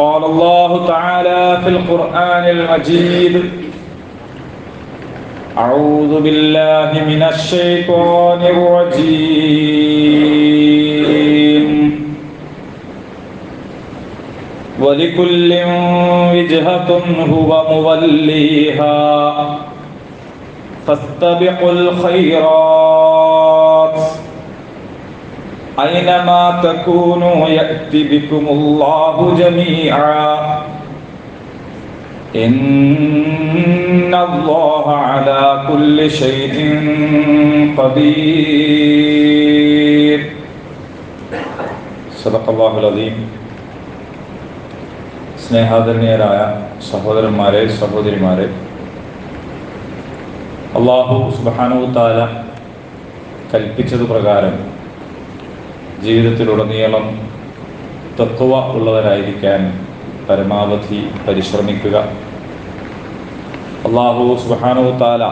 قال الله تعالى في القرآن المجيد: أعوذ بالله من الشيطان الرجيم. ولكل وجهة هو موليها فاستبقوا الخيرات أينما تكونوا يأتي بكم الله جميعا إن الله على كل شيء قدير. صدق الله العظيم. സ്നേഹാദരണീയരായ സഹോദരന്മാരെ, സഹോദരിമാരെ, അല്ലാഹു സുബ്ഹാനഹു തആല കൽപ്പിച്ചത് പ്രകാരം ജീവിതത്തിലുടനീളം തഖ്വ ഉള്ളവരായിരിക്കാൻ പരമാവധി പരിശ്രമിക്കുക. അല്ലാഹു സുബ്ഹാനഹു തആല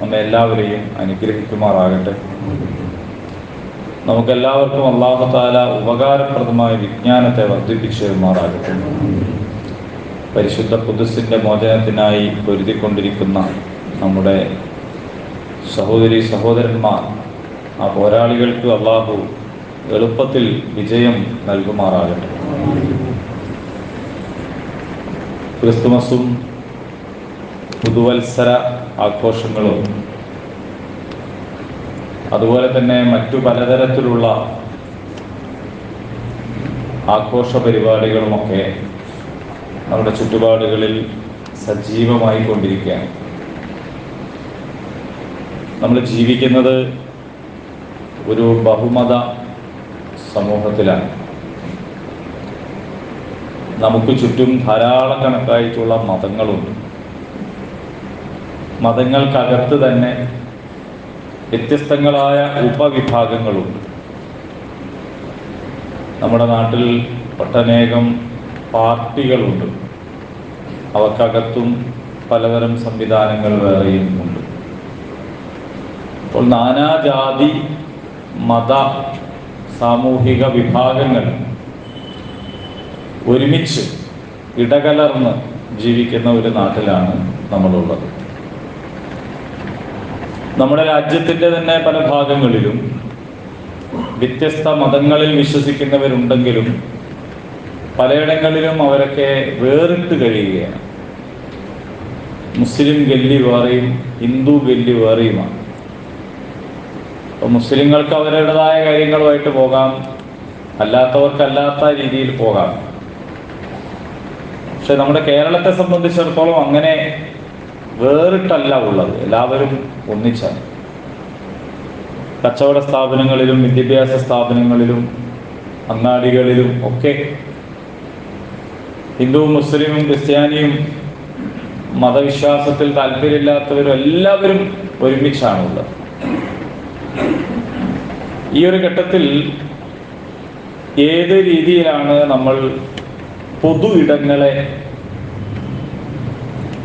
നമ്മെ എല്ലാവരെയും അനുഗ്രഹിക്കുമാറാകട്ടെ. നമുക്കെല്ലാവർക്കും അല്ലാഹു തആല ഉപകാരപ്രദമായ വിജ്ഞാനത്തെ വർദ്ധിപ്പിച്ചു തരുമാറാകട്ടെ. പരിശുദ്ധ ഖുദ്സിന്റെ മോചനത്തിനായി പൊരുതിക്കൊണ്ടിരിക്കുന്ന നമ്മുടെ സഹോദരി സഹോദരന്മാർ, ആ പോരാളികൾക്ക് അല്ലാഹു എളുപ്പത്തിൽ വിജയം നൽകുമാറാകട്ടെ. ക്രിസ്തുമസും പുതുവത്സര ആഘോഷങ്ങളും അതുപോലെ തന്നെ മറ്റു പലതരത്തിലുള്ള ആഘോഷ പരിപാടികളുമൊക്കെ നമ്മുടെ ചുറ്റുപാടുകളിൽ സജീവമായി കൊണ്ടിരിക്കുകയാണ്. നമ്മൾ ജീവിക്കുന്നത് ഒരു ബഹുമത സമൂഹത്തിലാണ്. നമുക്ക് ചുറ്റും ധാരാളം കണക്കായിട്ടുള്ള മതങ്ങളുണ്ട്. മതങ്ങൾക്കകത്ത് തന്നെ വ്യത്യസ്തങ്ങളായ ഉപവിഭാഗങ്ങളുണ്ട്. നമ്മുടെ നാട്ടിൽ ഒട്ടനേകം പാർട്ടികളുണ്ട്. അവക്കകത്തും പലതരം സംവിധാനങ്ങൾ വേറെയും ഉണ്ട്. അപ്പോൾ നാനാജാതി മത സാമൂഹിക വിഭാഗങ്ങൾ ഒരുമിച്ച് ഇടകലർന്ന് ജീവിക്കുന്ന ഒരു നാട്ടിലാണ് നമ്മളുള്ളത്. നമ്മുടെ രാജ്യത്തിൻ്റെ തന്നെ പല ഭാഗങ്ങളിലും വ്യത്യസ്ത മതങ്ങളിൽ വിശ്വസിക്കുന്നവരുണ്ടെങ്കിലും പലയിടങ്ങളിലും അവരൊക്കെ വേറിട്ട് കഴിയുകയാണ്. മുസ്ലിം ഗല്ലി വേറെയും ഹിന്ദു ഗല്ലി വേറെയുമാണ്. അപ്പോൾ മുസ്ലിങ്ങൾക്ക് അവരുടേതായ കാര്യങ്ങളുമായിട്ട് പോകാം, അല്ലാത്തവർക്കല്ലാത്ത രീതിയിൽ പോകാം. പക്ഷെ നമ്മുടെ കേരളത്തെ സംബന്ധിച്ചിടത്തോളം അങ്ങനെ വേറിട്ടല്ല ഉള്ളത്. എല്ലാവരും ഒന്നിച്ചാണ്. കച്ചവട സ്ഥാപനങ്ങളിലും വിദ്യാഭ്യാസ സ്ഥാപനങ്ങളിലും അങ്ങാടികളിലും ഒക്കെ ഹിന്ദുവും മുസ്ലിമും ക്രിസ്ത്യാനിയും മതവിശ്വാസത്തിൽ താല്പര്യമില്ലാത്തവരും എല്ലാവരും ഒരുമിച്ചാണുള്ളത്. ഈ ഒരു ഘട്ടത്തിൽ ഏത് രീതിയിലാണ് നമ്മൾ പൊതു ഇടങ്ങളെ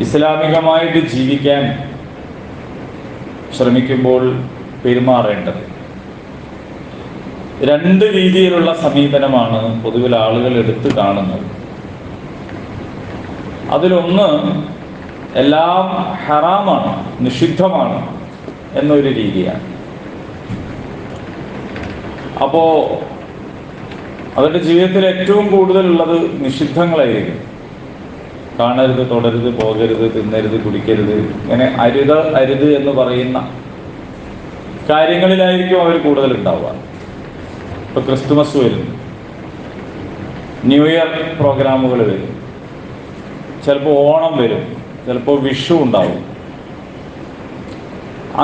ഇസ്ലാമികമായിട്ട് ജീവിക്കാൻ ശ്രമിക്കുമ്പോൾ പെരുമാറേണ്ടത്? രണ്ട് രീതിയിലുള്ള സമീപനമാണ് പൊതുവിൽ ആളുകൾ എടുത്തു കാണുന്നത്. അതിലൊന്ന് എല്ലാം ഹറാമാണ്, നിഷിദ്ധമാണ് എന്നൊരു രീതിയാണ്. അപ്പോ അവരുടെ ജീവിതത്തിൽ ഏറ്റവും കൂടുതലുള്ളത് നിഷിദ്ധങ്ങളായിരിക്കും. കാണരുത്, തൊടരുത്, പോകരുത്, തിന്നരുത്, കുടിക്കരുത്, ഇങ്ങനെ അരുത് എന്ന് പറയുന്ന കാര്യങ്ങളിലായിരിക്കും അവർ കൂടുതൽ ഉണ്ടാവുക. ഇപ്പൊ ക്രിസ്തുമസ് വരും, ന്യൂ ഇയർ പ്രോഗ്രാമുകൾ വരും, ചിലപ്പോൾ ഓണം വരും, ചിലപ്പോൾ വിഷു ഉണ്ടാവും.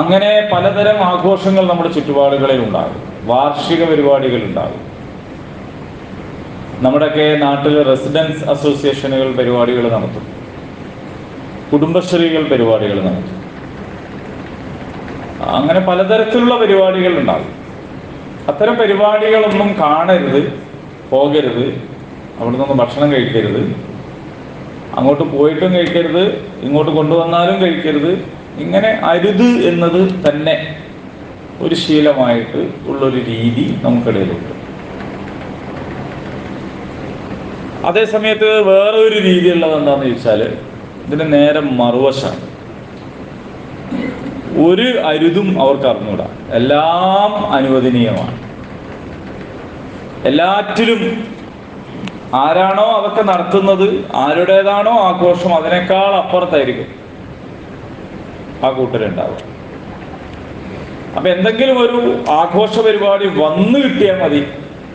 അങ്ങനെ പലതരം ആഘോഷങ്ങൾ നമ്മുടെ ചുറ്റുപാടുകളിൽ ഉണ്ടാകും. വാർഷിക പരിപാടികൾ ഉണ്ടാകും. നമ്മുടെയൊക്കെ നാട്ടിൽ റെസിഡൻസ് അസോസിയേഷനുകൾ പരിപാടികൾ നടത്തും, കുടുംബശ്രീകൾ പരിപാടികൾ നടത്തും. അങ്ങനെ പലതരത്തിലുള്ള പരിപാടികൾ ഉണ്ടാകും. അത്തരം പരിപാടികളൊന്നും കാണരുത്, പോകരുത്, അവിടെ നിന്ന് ഭക്ഷണം കഴിക്കരുത്, അങ്ങോട്ട് പോയിട്ടും കഴിക്കരുത്, ഇങ്ങോട്ട് കൊണ്ടുവന്നാലും കഴിക്കരുത്. ഇങ്ങനെ അരുത് എന്നത് തന്നെ ഒരു ശീലമായിട്ട് ഉള്ളൊരു രീതി നമുക്കിടയിലുണ്ട്. അതേ സമയത്ത് വേറെ ഒരു രീതിയുള്ളത് എന്താണെന്ന് ചോദിച്ചാൽ ഇതിന് നേരെ മറുവശമാണ്. ഒരു അരുതും അവർക്ക് അറിഞ്ഞൂടാ, എല്ലാം അനുവദനീയമാണ്. എല്ലാറ്റിലും ആരാണോ അതൊക്കെ നടത്തുന്നത്, ആരുടേതാണോ ആഘോഷം, അതിനേക്കാൾ അപ്പുറത്തായിരിക്കും ആ കൂട്ടരുണ്ടാവുക. അപ്പൊ എന്തെങ്കിലും ഒരു ആഘോഷ പരിപാടി വന്നു കിട്ടിയാൽ മതി,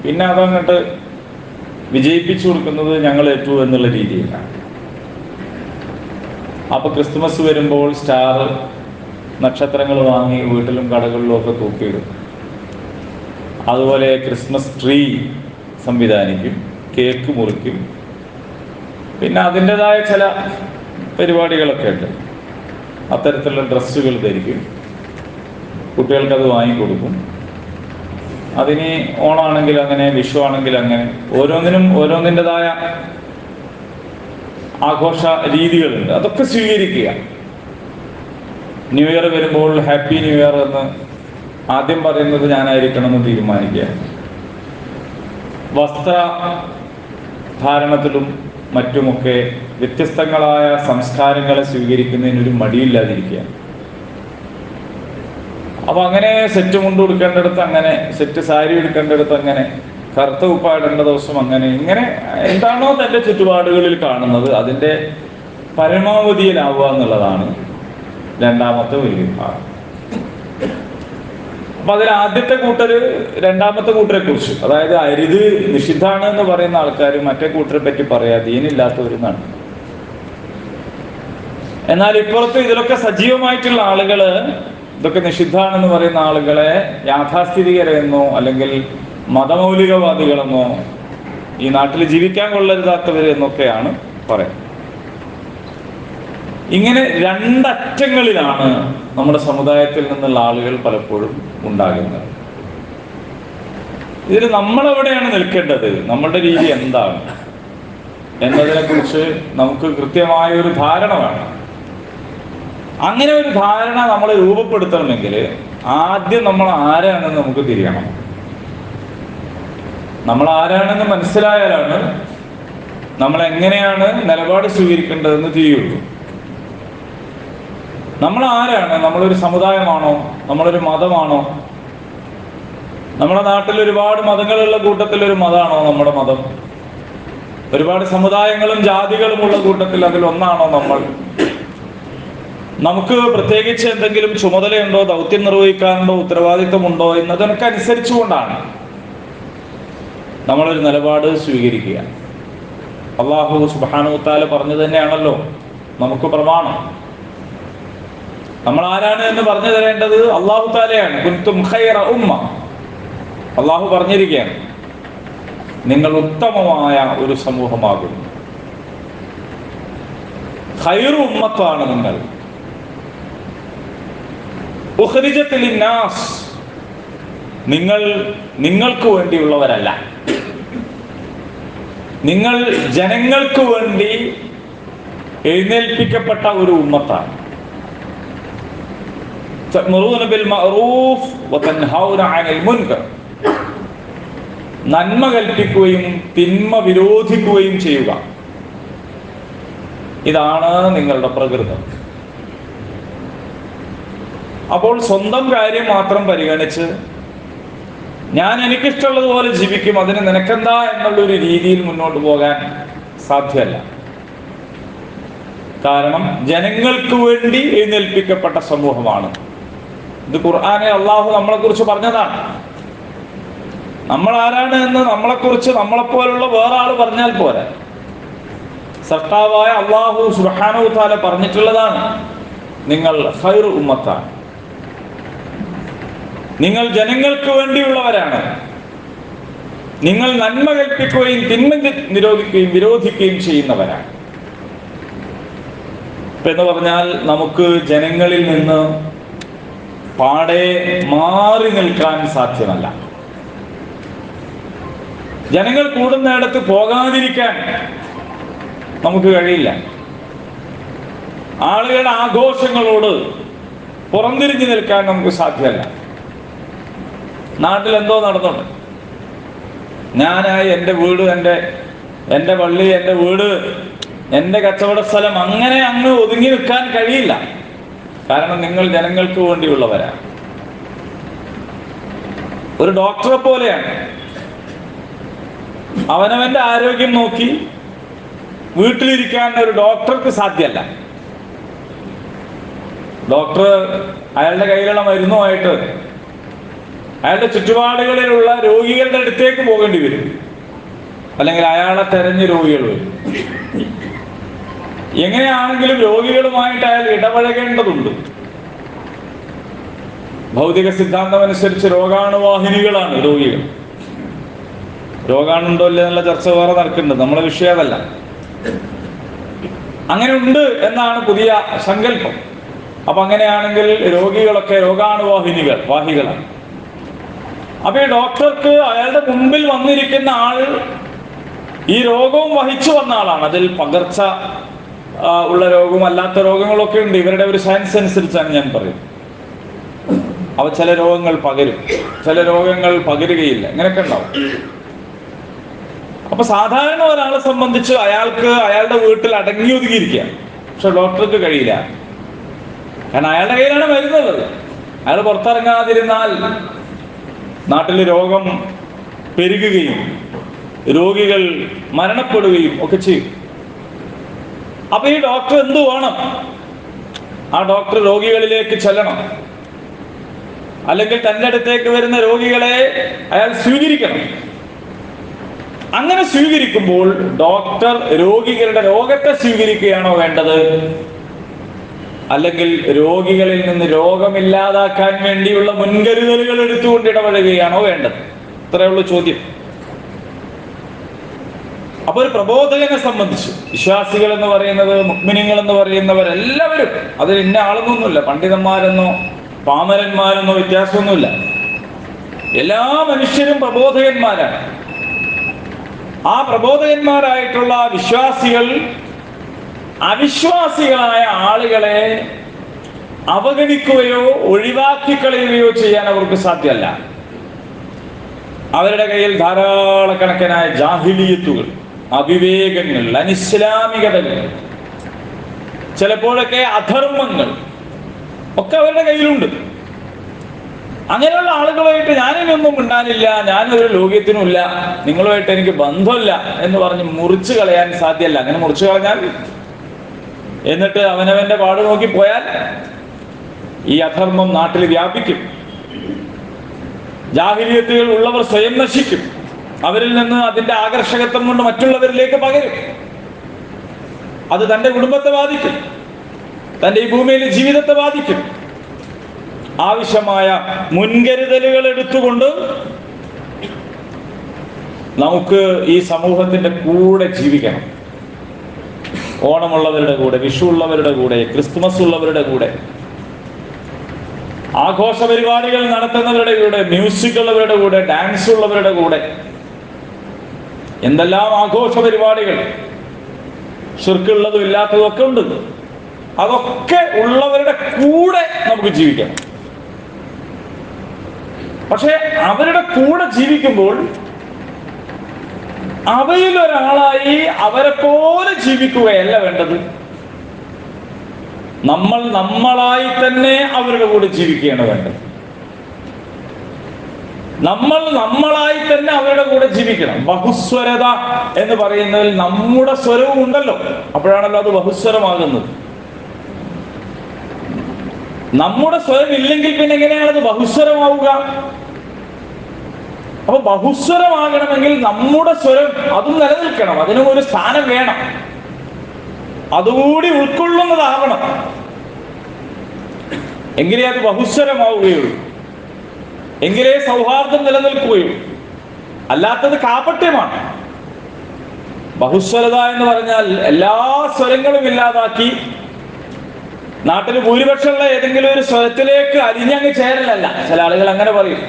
പിന്നെ അതങ്ങോട്ട് വിജയിപ്പിച്ചു കൊടുക്കുന്നത് ഞങ്ങൾ ഏറ്റു എന്നുള്ള രീതിയിലാണ്. അപ്പൊ ക്രിസ്തുമസ് വരുമ്പോൾ സ്റ്റാർ നക്ഷത്രങ്ങൾ വാങ്ങി വീട്ടിലും കടകളിലും ഒക്കെ തൂക്കിയിടും. അതുപോലെ ക്രിസ്മസ് ട്രീ സംവിധാനിക്കും, കേക്ക് മുറിക്കും, പിന്നെ അതിൻ്റെതായ ചില പരിപാടികളൊക്കെ ഉണ്ട്. അത്തരത്തിലുള്ള ഡ്രസ്സുകൾ ധരിക്കും, കുട്ടികൾക്കത് വാങ്ങിക്കൊടുക്കും. അതിന് ഓണാണെങ്കിൽ അങ്ങനെ, വിഷു ആണെങ്കിൽ അങ്ങനെ, ഓരോന്നിനും ഓരോന്നിൻ്റെതായ ആഘോഷ രീതികളുണ്ട്. അതൊക്കെ സ്വീകരിക്കുക. ന്യൂ ഇയർ വരുമ്പോൾ ഹാപ്പി ന്യൂ ഇയർ എന്ന് ആദ്യം പറയുന്നത് ഞാനായിരിക്കണം എന്ന് തീരുമാനിക്കുക. വസ്ത്രധാരണത്തിലും മറ്റുമൊക്കെ വ്യത്യസ്തങ്ങളായ സംസ്കാരങ്ങളെ സ്വീകരിക്കുന്നതിനൊരു മടിയില്ലാതിരിക്കുക. അപ്പൊ അങ്ങനെ സെറ്റ് മുണ്ട് കൊടുക്കേണ്ടടുത്ത് അങ്ങനെ, സെറ്റ് സാരി എടുക്കേണ്ടടുത്ത് അങ്ങനെ, കറുത്ത ഉപ്പായിടേണ്ട ദിവസം അങ്ങനെ, ഇങ്ങനെ എന്താണോ തൻ്റെ ചുറ്റുപാടുകളിൽ കാണുന്നത് അതിൻ്റെ പരമാവധിയിലാവുക എന്നുള്ളതാണ് രണ്ടാമത്തെ ഒരു വിഭാഗം. അപ്പൊ അതിൽ ആദ്യത്തെ കൂട്ടര് രണ്ടാമത്തെ കൂട്ടരെ കുറിച്ച്, അതായത് അരുത് നിഷിദ്ധാണ് എന്ന് പറയുന്ന ആൾക്കാർ മറ്റേ കൂട്ടരെ പറ്റി പറയാ ദീനില്ലാത്തവരെന്നാണ്. എന്നാൽ ഇപ്പുറത്ത് ഇതിലൊക്കെ സജീവമായിട്ടുള്ള ആളുകള് ഇതൊക്കെ നിഷിദ്ധാണെന്ന് പറയുന്ന ആളുകളെ യാഥാസ്ഥിതികരെന്നോ അല്ലെങ്കിൽ മതമൗലികവാദികളെന്നോ ഈ നാട്ടിൽ ജീവിക്കാൻ കൊള്ളരുതാത്തവരെന്നൊക്കെയാണ് പറയുന്നത്. ഇങ്ങനെ രണ്ടറ്റങ്ങളിലാണ് നമ്മുടെ സമുദായത്തിൽ നിന്നുള്ള ആളുകൾ പലപ്പോഴും ഉണ്ടാകുന്നത്. ഇതിൽ നമ്മളെവിടെയാണ് നിൽക്കേണ്ടത്, നമ്മളുടെ രീതി എന്താണ് എന്നതിനെ കുറിച്ച് നമുക്ക് കൃത്യമായ ഒരു ധാരണ വേണം. അങ്ങനെ ഒരു ധാരണ നമ്മൾ രൂപപ്പെടുത്തണമെങ്കിൽ ആദ്യം നമ്മൾ ആരാണെന്ന് നമുക്ക് തിരിയണം. നമ്മൾ ആരാണെന്ന് മനസ്സിലായാലാണ് നമ്മൾ എങ്ങനെയാണ് നിലപാട് സ്വീകരിക്കേണ്ടതെന്ന് തിരിയുള്ളൂ. നമ്മൾ ആരാണ്? നമ്മളൊരു സമുദായമാണോ? നമ്മളൊരു മതമാണോ? നമ്മുടെ നാട്ടിൽ ഒരുപാട് മതങ്ങളുള്ള കൂട്ടത്തിലൊരു മതമാണോ നമ്മുടെ മതം? ഒരുപാട് സമുദായങ്ങളും ജാതികളുമുള്ള കൂട്ടത്തിൽ അതിലൊന്നാണോ നമ്മൾ? നമുക്ക് പ്രത്യേകിച്ച് എന്തെങ്കിലും ചുമതലയുണ്ടോ, ദൗത്യം നിർവഹിക്കാനുണ്ടോ, ഉത്തരവാദിത്വമുണ്ടോ എന്നതിനൊക്കെ അനുസരിച്ചുകൊണ്ടാണ് നമ്മളൊരു നിലപാട് സ്വീകരിക്കുക. അല്ലാഹു സുബ്ഹാനഹു വ തആല പറഞ്ഞു തന്നെയാണല്ലോ നമുക്ക് പ്രമാണം. നമ്മൾ ആരാണ് എന്ന് പറഞ്ഞു തരേണ്ടത് അല്ലാഹു തആലയാണ്. കുൻതും ഖൈറ ഉമ്മ, അല്ലാഹു പറഞ്ഞിരിക്കുകയാണ്, നിങ്ങൾ ഉത്തമമായ ഒരു സമൂഹമാകുന്നു. ഖൈറു ഉമ്മത്താണ് നിങ്ങൾ. ഉഖ്രിജത് ലിന്നാസ്, നിങ്ങൾ നിങ്ങൾക്ക് വേണ്ടിയുള്ളവരല്ല, നിങ്ങൾ ജനങ്ങൾക്ക് വേണ്ടി എഴുന്നേൽപ്പിക്കപ്പെട്ട ഒരു ഉമ്മത്താണ്. തഅ്മുറൂന ബിൽ മഅറൂഫ് വതൻഹൗന അനിൽ മുൻകർ, നന്മ കൽപ്പിക്കുകയും തിന്മ വിരോധിക്കുകയും ചെയ്യുക, ഇതാണ് നിങ്ങളുടെ പ്രകൃതം. അപ്പോൾ സ്വന്തം കാര്യം മാത്രം പരിഗണിച്ച് ഞാൻ എനിക്കിഷ്ടമുള്ളതുപോലെ ജീവിക്കും, അതിന് നിനക്കെന്താ എന്നുള്ളൊരു രീതിയിൽ മുന്നോട്ട് പോകാൻ സാധ്യമല്ല. കാരണം ജനങ്ങൾക്ക് വേണ്ടി എഴുന്നേൽപ്പിക്കപ്പെട്ട സമൂഹമാണ്. ഇത് ഖുർആനിൽ അള്ളാഹു നമ്മളെക്കുറിച്ച് പറഞ്ഞതാണ്. നമ്മൾ ആരാണ് എന്ന് നമ്മളെക്കുറിച്ച് നമ്മളെപ്പോലുള്ള വേറെ ആൾ പറഞ്ഞാൽ പോരാ. സൃഷ്ടാവായ അള്ളാഹു സുബ്ഹാനഹു വ തആല പറഞ്ഞിട്ടുള്ളതാണ്, നിങ്ങൾ ഖൈറു ഉമ്മത്താണ്, നിങ്ങൾ ജനങ്ങൾക്ക് വേണ്ടിയുള്ളവരാണ്, നിങ്ങൾ നന്മ കൽപ്പിക്കുകയും തിന്മ നിരോധിക്കുകയും വിരോധിക്കുകയും ചെയ്യുന്നവരാണ്. എന്ന് പറഞ്ഞാൽ നമുക്ക് ജനങ്ങളിൽ നിന്ന് പാടെ മാറി നിൽക്കാൻ സാധ്യമല്ല. ജനങ്ങൾ കൂടുന്നിടത്ത് പോകാതിരിക്കാൻ നമുക്ക് കഴിയില്ല. ആളുകളുടെ ആഘോഷങ്ങളോട് പുറംതിരിഞ്ഞു നിൽക്കാൻ നമുക്ക് സാധ്യമല്ല. നാട്ടിൽ എന്തോ നടന്നുണ്ട്, ഞാനായി എൻ്റെ വീട് എൻ്റെ എൻ്റെ പള്ളി, എൻ്റെ വീട്, എൻ്റെ കച്ചവട സ്ഥലം അങ്ങനെ അങ്ങ് ഒതുങ്ങി നിൽക്കാൻ കഴിയില്ല. കാരണം നിങ്ങൾ ജനങ്ങൾക്ക് വേണ്ടിയുള്ളവരാണ്. ഒരു ഡോക്ടറെ പോലെയാണ്. അവനവന്റെ ആരോഗ്യം നോക്കി വീട്ടിലിരിക്കാൻ ഒരു ഡോക്ടർക്ക് സാധ്യമല്ല. ഡോക്ടർ അയാളുടെ കയ്യിലുള്ള മരുന്നുമായിട്ട് അയാളുടെ ചുറ്റുപാടുകളിലുള്ള രോഗികളുടെ അടുത്തേക്ക് പോകേണ്ടി വരും, അല്ലെങ്കിൽ അയാളെ തെരഞ്ഞ് രോഗികൾ വരും. എങ്ങനെയാണെങ്കിലും രോഗികളുമായിട്ട് അയാൾ ഇടപഴകേണ്ടതുണ്ട്. ഭൗതിക സിദ്ധാന്തം അനുസരിച്ച് രോഗാണുവാഹിനികളാണ് രോഗികൾ. രോഗാണുണ്ടോ ഇല്ല എന്നുള്ള ചർച്ച വേറെ നടക്കുന്നുണ്ട്, നമ്മളെ വിഷയം അതല്ല. അങ്ങനെ ഉണ്ട് എന്നാണ് പുതിയ സങ്കല്പം. അപ്പൊ അങ്ങനെയാണെങ്കിൽ രോഗികളൊക്കെ വാഹികളാണ്. അപ്പൊ ഈ ഡോക്ടർക്ക് അയാളുടെ മുമ്പിൽ വന്നിരിക്കുന്ന ആൾ ഈ രോഗവും വഹിച്ചു വന്ന ആളാണ്. അതിൽ പകർച്ച ഉള്ള രോഗവും അല്ലാത്ത രോഗങ്ങളൊക്കെ ഉണ്ട്. ഇവരുടെ ഒരു സയൻസ് അനുസരിച്ചാണ് ഞാൻ പറയുന്നത്. അവ ചില രോഗങ്ങൾ പകരും, ചില രോഗങ്ങൾ പകരുകയില്ല, ഇങ്ങനെയൊക്കെ ഉണ്ടാവും. അപ്പൊ സാധാരണ ഒരാളെ സംബന്ധിച്ച് അയാൾക്ക് അയാളുടെ വീട്ടിൽ അടങ്ങി ഒതുങ്ങിയിരിക്കുക. പക്ഷെ ഡോക്ടർക്ക് കഴിയില്ല. കാരണം അയാളുടെ കയ്യിലാണ് മരുന്നുള്ളത്. അയാൾ പുറത്തിറങ്ങാതിരുന്നാൽ നാട്ടിൽ രോഗം പെരുകുകയും രോഗികൾ മരണപ്പെടുകയും ഒക്കെ ചെയ്യും. അപ്പൊ ഈ ഡോക്ടർ എന്തു വേണം? ആ ഡോക്ടർ രോഗികളിലേക്ക് ചെല്ലണം, അല്ലെങ്കിൽ തൻ്റെ അടുത്തേക്ക് വരുന്ന രോഗികളെ അയാൾ സ്വീകരിക്കണം. അങ്ങനെ സ്വീകരിക്കുമ്പോൾ ഡോക്ടർ രോഗികളുടെ രോഗത്തെ സ്വീകരിക്കുകയാണോ വേണ്ടത്, അല്ലെങ്കിൽ രോഗികളിൽ നിന്ന് രോഗമില്ലാതാക്കാൻ വേണ്ടിയുള്ള മുൻകരുതലുകൾ എടുത്തുകൊണ്ട് ഇടപഴകുകയാണോ വേണ്ടത്? ഇത്രയുള്ള ചോദ്യം. അപ്പൊ ഒരു പ്രബോധകനെ സംബന്ധിച്ച് വിശ്വാസികൾ എന്ന് പറയുന്നത്, മുഅ്മിനീങ്ങൾ എന്ന് പറയുന്നവരെല്ലാവരും, അതിൽ ഇന്ന ആളൊന്നുമില്ല, പണ്ഡിതന്മാരെന്നോ പാമരന്മാരെന്നോ വ്യത്യാസമൊന്നുമില്ല. എല്ലാ മനുഷ്യരും പ്രബോധകന്മാരാണ്. ആ പ്രബോധകന്മാരായിട്ടുള്ള വിശ്വാസികൾ അവിശ്വാസികളായ ആളുകളെ അവഗണിക്കുകയോ ഒഴിവാക്കി കളയുകയോ ചെയ്യാൻ അവർക്ക് സാധ്യമല്ല. അവരുടെ കയ്യിൽ ധാരാളക്കണക്കിനായ ജാഹിലിയത്തുകൾ, അവിവേകങ്ങൾ, അനിസ്ലാമികതകൾ, ചിലപ്പോഴൊക്കെ അധർമ്മങ്ങൾ ഒക്കെ അവരുടെ കയ്യിലുണ്ട്. അങ്ങനെയുള്ള ആളുകളുമായിട്ട് ഞാനിനൊന്നും മിണ്ടാനില്ല, ഞാനൊരു ലോകത്തിനുമില്ല, നിങ്ങളുമായിട്ട് എനിക്ക് ബന്ധമില്ല എന്ന് പറഞ്ഞ് മുറിച്ചു കളയാൻ സാധ്യമല്ല. അങ്ങനെ മുറിച്ചു കളഞ്ഞാൽ എന്നിട്ട് അവനവന്റെ പാട് നോക്കി പോയാൽ ഈ അധർമ്മം നാട്ടിൽ വ്യാപിക്കും. ജാഹിലിയത്തുകൾ ഉള്ളവർ സ്വയം നശിക്കും. അവരിൽ നിന്ന് അതിന്റെ ആകർഷകത്വം കൊണ്ട് മറ്റുള്ളവരിലേക്ക് പകരും. അത് തന്റെ കുടുംബത്തെ ബാധിക്കും, തന്റെ ഈ ഭൂമിയിലെ ജീവിതത്തെ ബാധിക്കും. ആവശ്യമായ മുൻകരുതലുകൾ എടുത്തുകൊണ്ട് നമുക്ക് ഈ സമൂഹത്തിന്റെ കൂടെ ജീവിക്കണം. ഓണമുള്ളവരുടെ കൂടെ, വിഷു ഉള്ളവരുടെ കൂടെ, ക്രിസ്തുമസ് ഉള്ളവരുടെ കൂടെ, ആഘോഷ പരിപാടികൾ നടത്തുന്നവരുടെ കൂടെ, മ്യൂസിക് ഉള്ളവരുടെ കൂടെ, ഡാൻസ് ഉള്ളവരുടെ കൂടെ, എന്തെല്ലാം ആഘോഷ പരിപാടികൾ, ശിർക്കുള്ളതും ഇല്ലാത്തതും ഒക്കെ ഉണ്ട്. അതൊക്കെ ഉള്ളവരുടെ കൂടെ നമുക്ക് ജീവിക്കണം. പക്ഷെ അവരുടെ കൂടെ ജീവിക്കുമ്പോൾ അവയിൽ ഒരാളായി അവരെ പോലെ ജീവിക്കുകയല്ല വേണ്ടത്. നമ്മൾ നമ്മളായി തന്നെ അവരുടെ കൂടെ ജീവിക്കുകയാണ് വേണ്ടത്. നമ്മൾ നമ്മളായി തന്നെ അവരുടെ കൂടെ ജീവിക്കണം. ബഹുസ്വരത എന്ന് പറയുന്നതിൽ നമ്മുടെ സ്വരവും ഉണ്ടല്ലോ, അപ്പോഴാണല്ലോ അത് ബഹുസ്വരമാകുന്നത്. നമ്മുടെ സ്വരം ഇല്ലെങ്കിൽ പിന്നെ എങ്ങനെയാണത് ബഹുസ്വരമാവുക? അപ്പൊ ബഹുസ്വരമാകണമെങ്കിൽ നമ്മുടെ സ്വരം അതും നിലനിൽക്കണം, അതിനും ഒരു സ്ഥാനം വേണം, അതുകൂടി ഉൾക്കൊള്ളുന്നതാവണം. എങ്കിലേ അത് ബഹുസ്വരമാവുകയുള്ളൂ, എങ്കിലേ സൗഹാർദ്ദം നിലനിൽക്കുകയുള്ളൂ. അല്ലാത്തത് കാപട്യമാണ്. ബഹുസ്വരത എന്ന് പറഞ്ഞാൽ എല്ലാ സ്വരങ്ങളും ഇല്ലാതാക്കി നാട്ടിൽ ഭൂരിപക്ഷമുള്ള ഏതെങ്കിലും ഒരു സ്വരത്തിലേക്ക് അലിഞ്ഞങ്ങ് ചേരലല്ല. ചില ആളുകൾ അങ്ങനെ പറയും,